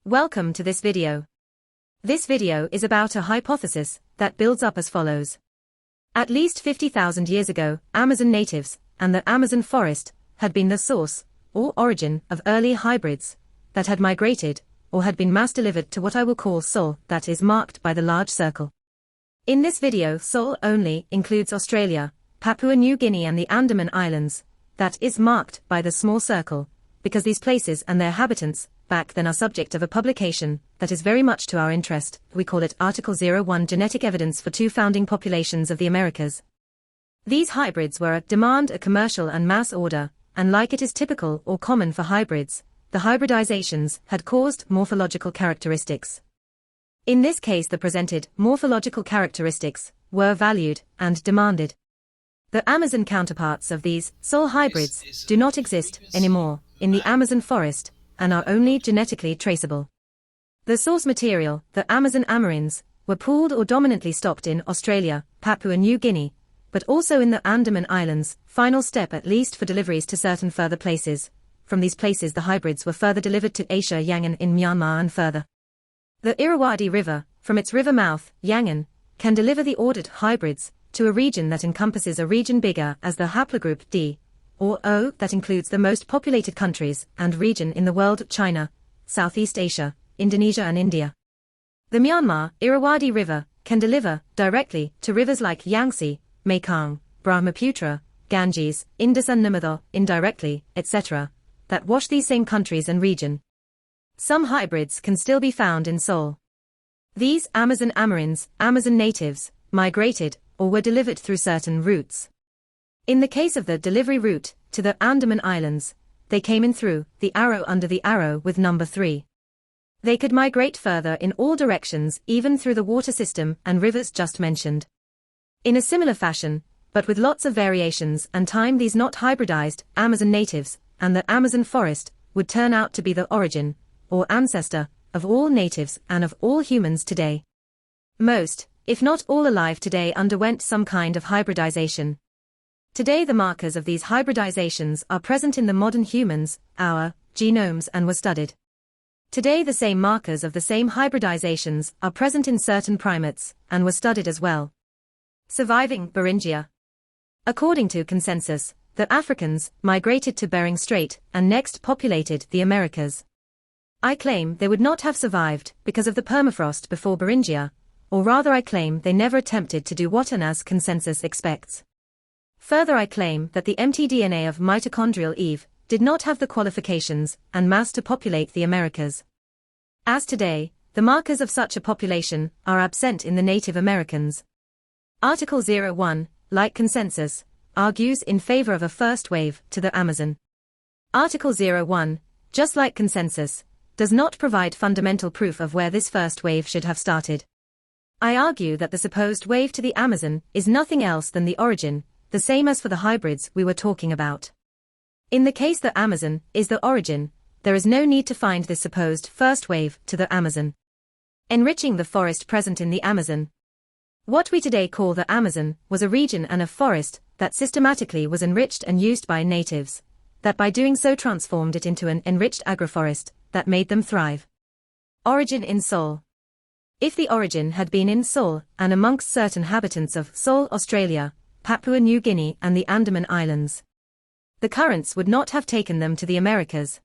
Welcome to this video. This video is about a hypothesis that builds up as follows. At least 50,000 years ago, Amazon natives and the Amazon forest had been the source or origin of early hybrids that had migrated or had been mass delivered to what I will call Sol, that is marked by the large circle. In this video, Sol only includes Australia, Papua New Guinea and the Andaman Islands, that is marked by the small circle, because these places and their inhabitants back then are subject of a publication that is very much to our interest. We call it Article 01 Genetic Evidence for Two Founding Populations of the Americas. These hybrids were a commercial and mass order, and like it is typical or common for hybrids, the hybridizations had caused morphological characteristics. In this case, the presented morphological characteristics were valued and demanded. The Amazon counterparts of these Sol hybrids do not exist anymore in the Amazon forest and are only genetically traceable. The source material, the Amazon amarins, were pooled or dominantly stocked in Australia, Papua New Guinea, but also in the Andaman Islands, final step at least for deliveries to certain further places. From these places the hybrids were further delivered to Asia Yangon in Myanmar and further. The Irrawaddy River, from its river mouth, Yangon, can deliver the ordered hybrids to a region that encompasses a region bigger as the haplogroup D, or O, that includes the most populated countries and region in the world: China, Southeast Asia, Indonesia and India. The Myanmar Irrawaddy River can deliver directly to rivers like Yangtze, Mekong, Brahmaputra, Ganges, Indus and Narmada, indirectly, etc., that wash these same countries and region. Some hybrids can still be found in Sol. These Amazon amarins, Amazon natives, migrated or were delivered through certain routes. In the case of the delivery route to the Andaman Islands, they came in through the arrow under the arrow with number 3. They could migrate further in all directions, even through the water system and rivers just mentioned. In a similar fashion, but with lots of variations and time, these not hybridized Amazon natives and the Amazon forest would turn out to be the origin or ancestor of all natives and of all humans today. Most, if not all alive today, underwent some kind of hybridization. Today the markers of these hybridizations are present in the modern humans, our genomes, and were studied. Today the same markers of the same hybridizations are present in certain primates, and were studied as well. Surviving Beringia. According to consensus, the Africans migrated to Bering Strait and next populated the Americas. I claim they would not have survived because of the permafrost before Beringia, or rather I claim they never attempted to do what ANCESTOR consensus expects. Further, I claim that the mtDNA of mitochondrial Eve did not have the qualifications and mass to populate the Americas. As today, the markers of such a population are absent in the Native Americans. Article 01, like consensus, argues in favor of a first wave to the Amazon. Article 01, just like consensus, does not provide fundamental proof of where this first wave should have started. I argue that the supposed wave to the Amazon is nothing else than the origin, the same as for the hybrids we were talking about. In the case the Amazon is the origin, there is no need to find this supposed first wave to the Amazon. Enriching the forest present in the Amazon. What we today call the Amazon was a region and a forest that systematically was enriched and used by natives, that by doing so transformed it into an enriched agroforest that made them thrive. Origin in Sol. If the origin had been in Sol and amongst certain inhabitants of Sol, Australia, Papua New Guinea and the Andaman Islands, the currents would not have taken them to the Americas.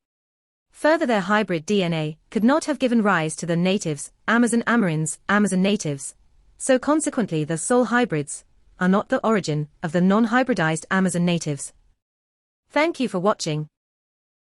Further, their hybrid DNA could not have given rise to the natives, Amazon amarins, Amazon natives, so consequently the Sol hybrids are not the origin of the non-hybridized Amazon natives. Thank you for watching.